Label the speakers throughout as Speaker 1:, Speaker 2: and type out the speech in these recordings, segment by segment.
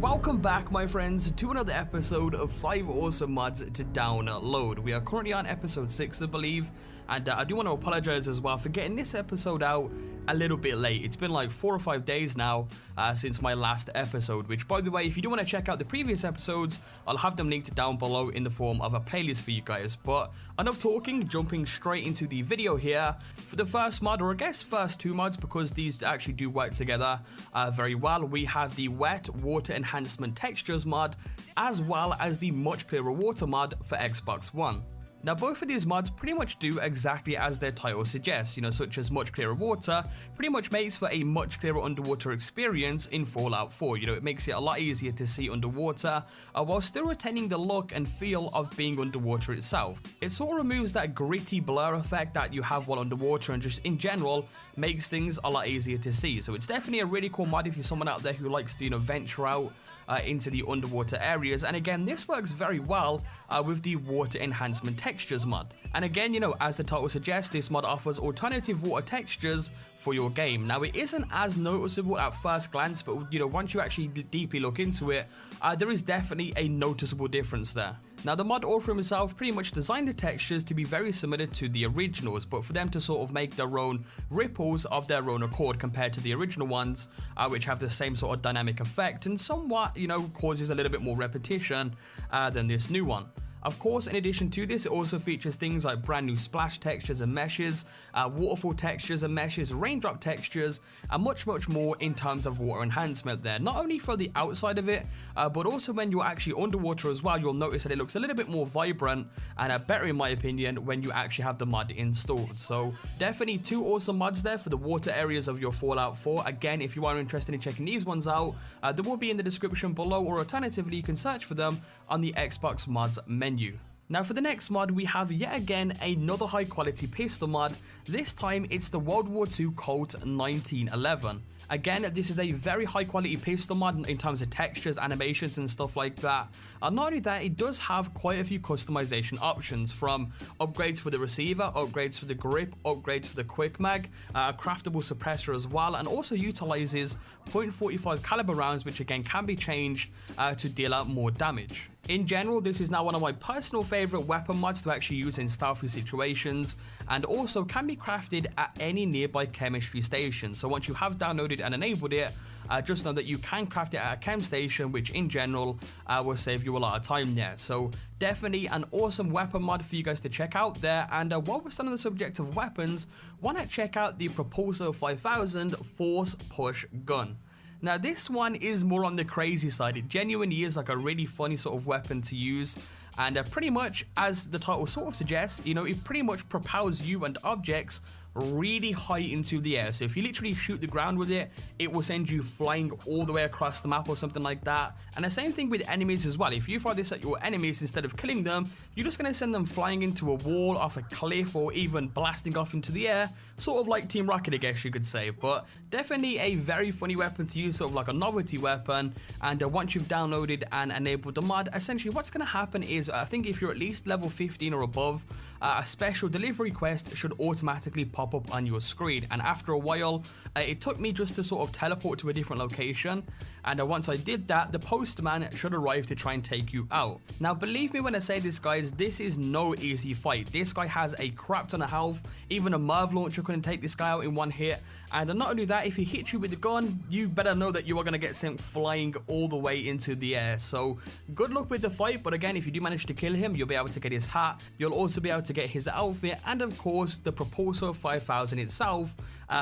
Speaker 1: Welcome back, my friends, to another episode of 5 awesome mods to download. We are currently on episode 6, I believe, and I do want to apologize as well for getting this episode out a little bit late. It's been like 4 or 5 days now since my last episode, which, by the way, if you do want to check out the previous episodes, I'll have them linked down below in the form of a playlist for you guys. But enough talking, jumping straight into the video here. For the first mod, or I guess first 2 mods, because these actually do work together very well, we have the wet water enhancement textures mod, as well as the much clearer water mod for Xbox One. Now, both of these mods pretty much do exactly as their title suggests, such as much clearer water pretty much makes for a much clearer underwater experience in Fallout 4. It makes it a lot easier to see underwater while still retaining the look and feel of being underwater itself. It sort of removes that gritty blur effect that you have while underwater, and just in general makes things a lot easier to see. So it's definitely a really cool mod if you're someone out there who likes to venture out into the underwater areas. And again, this works very well with the water enhancement textures mod. And again, as the title suggests, this mod offers alternative water textures for your game. Now, it isn't as noticeable at first glance, but once you actually deeply look into it, there is definitely a noticeable difference there. Now, the mod author himself pretty much designed the textures to be very similar to the originals, but for them to sort of make their own ripples of their own accord compared to the original ones, which have the same sort of dynamic effect and somewhat, causes a little bit more repetition than this new one. Of course, in addition to this, it also features things like brand new splash textures and meshes, waterfall textures and meshes, raindrop textures, and much more in terms of water enhancement there. Not only for the outside of it, but also when you're actually underwater as well, you'll notice that it looks a little bit more vibrant and better, in my opinion, when you actually have the mod installed. So definitely 2 awesome mods there for the water areas of your Fallout 4. Again, if you are interested in checking these ones out, they will be in the description below, or alternatively, you can search for them on the Xbox mods menu. Now, for the next mod, we have yet again another high quality pistol mod. This time it's the World War II Colt 1911. Again, this is a very high quality pistol mod in terms of textures, animations and stuff like that. Not only that, it does have quite a few customization options, from upgrades for the receiver, upgrades for the grip, upgrades for the quick mag, a craftable suppressor as well, and also utilizes .45 caliber rounds, which again can be changed to deal out more damage. In general, this is now one of my personal favorite weapon mods to actually use in stealthy situations, and also can be crafted at any nearby chemistry station. So once you have downloaded and enabled it, just know that you can craft it at a chem station, which in general will save you a lot of time there. So definitely an awesome weapon mod for you guys to check out there. And while we're still on the subject of weapons, why not check out the Propulsor 5000 Force Push Gun. Now, this one is more on the crazy side. It genuinely is like a really funny sort of weapon to use, and pretty much, as the title sort of suggests, it pretty much propels you and objects really high into the air. So if you literally shoot the ground with it, it will send you flying all the way across the map or something like that. And the same thing with enemies as well. If you fire this at your enemies, instead of killing them, you're just going to send them flying into a wall, off a cliff, or even blasting off into the air, sort of like Team Rocket, I guess you could say. But definitely a very funny weapon to use, sort of like a novelty weapon. And once you've downloaded and enabled the mod, essentially what's going to happen is, I think if you're at least level 15 or above, a special delivery quest should automatically pop up on your screen. And after a while, it took me just to sort of teleport to a different location, and once I did that, the postman should arrive to try and take you out. Now, believe me when I say this, guys, this is no easy fight. This guy has a crap ton of health. Even a Merv launcher couldn't take this guy out in one hit. And not only that, if he hits you with the gun, you better know that you are going to get sent flying all the way into the air. So good luck with the fight, but again, if you do manage to kill him, you'll be able to get his hat, you'll also be able to get his outfit, and of course the Propulsor 5000 itself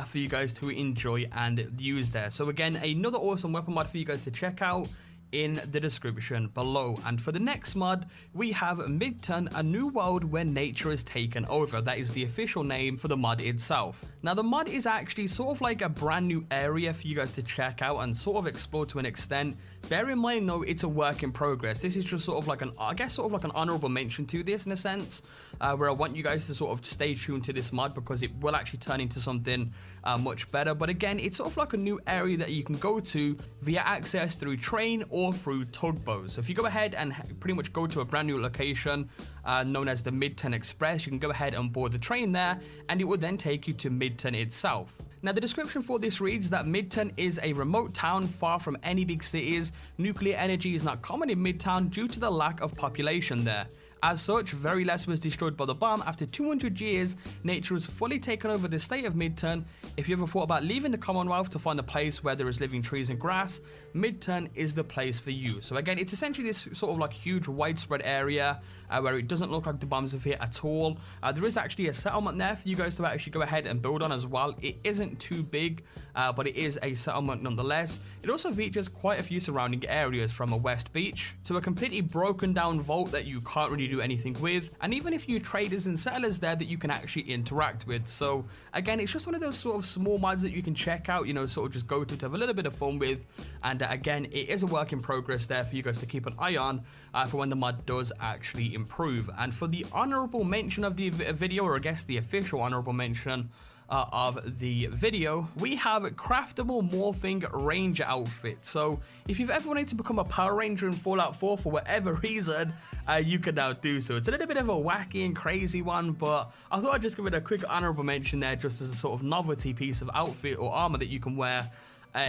Speaker 1: for you guys to enjoy and use there. So again, another awesome weapon mod for you guys to check out in the description below. And for the next mod, we have Midton, a new world where nature is taken over. That is the official name for the mod itself. Now, the mod is actually sort of like a brand new area for you guys to check out and sort of explore to an extent. Bear in mind though, it's a work in progress. This is just sort of like an, I guess, sort of like an honorable mention to this in a sense, where I want you guys to sort of stay tuned to this mod because it will actually turn into something much better. But again, it's sort of like a new area that you can go to via access through train or through tugboat. So if you go ahead and pretty much go to a brand new location known as the Midton Express, you can go ahead and board the train there, and it will then take you to Midton itself. Now, the description for this reads that Midtown is a remote town far from any big cities. Nuclear energy is not common in Midtown due to the lack of population there. As such, very less was destroyed by the bomb. After 200 years, nature has fully taken over the state of Midtown. If you ever thought about leaving the Commonwealth to find a place where there is living trees and grass, Midtown is the place for you. So again, it's essentially this sort of like huge widespread area where it doesn't look like the bombs have hit at all. There is actually a settlement there for you guys to actually go ahead and build on as well. It isn't too big, but it is a settlement nonetheless. It also features quite a few surrounding areas, from a West Beach to a completely broken down vault that you can't really do anything with, and even a few traders and settlers there that you can actually interact with. So again, it's just one of those sort of small mods that you can check out, you know, sort of just go to have a little bit of fun with. And again, it is a work in progress there for you guys to keep an eye on for when the mod does actually improve. And for the honorable mention of the video, or I guess the official honorable mention of the video, we have craftable morphing ranger outfit. So if you've ever wanted to become a Power Ranger in Fallout 4 for whatever reason, you can now do so. It's a little bit of a wacky and crazy one, but I thought I'd just give it a quick honorable mention there, just as a sort of novelty piece of outfit or armor that you can wear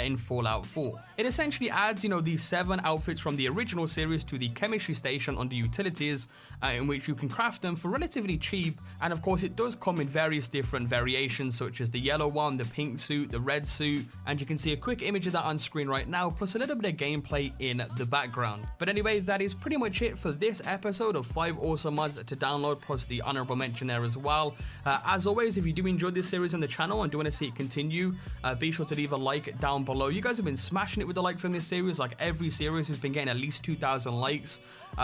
Speaker 1: in Fallout 4. It essentially adds, you know, these 7 outfits from the original series to the chemistry station under utilities, in which you can craft them for relatively cheap. And of course, it does come in various different variations, such as the yellow one, the pink suit, the red suit, and you can see a quick image of that on screen right now, plus a little bit of gameplay in the background. But anyway, that is pretty much it for this episode of 5 awesome mods to download, plus the honorable mention there as well. As always, if you do enjoy this series on the channel and do want to see it continue, be sure to leave a like down below. You guys have been smashing it with the likes on this series. Like, every series has been getting at least 2,000 likes.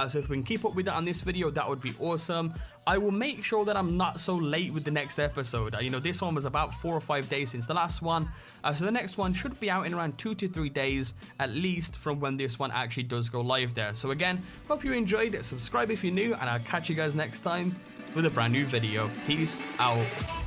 Speaker 1: So if we can keep up with that on this video, that would be awesome. I will make sure that I'm not so late with the next episode. You know, this one was about 4 or 5 days since the last one. So the next one should be out in around 2 to 3 days, at least, from when this one actually does go live there. So again, hope you enjoyed. Subscribe if you're new, and I'll catch you guys next time with a brand new video. Peace out.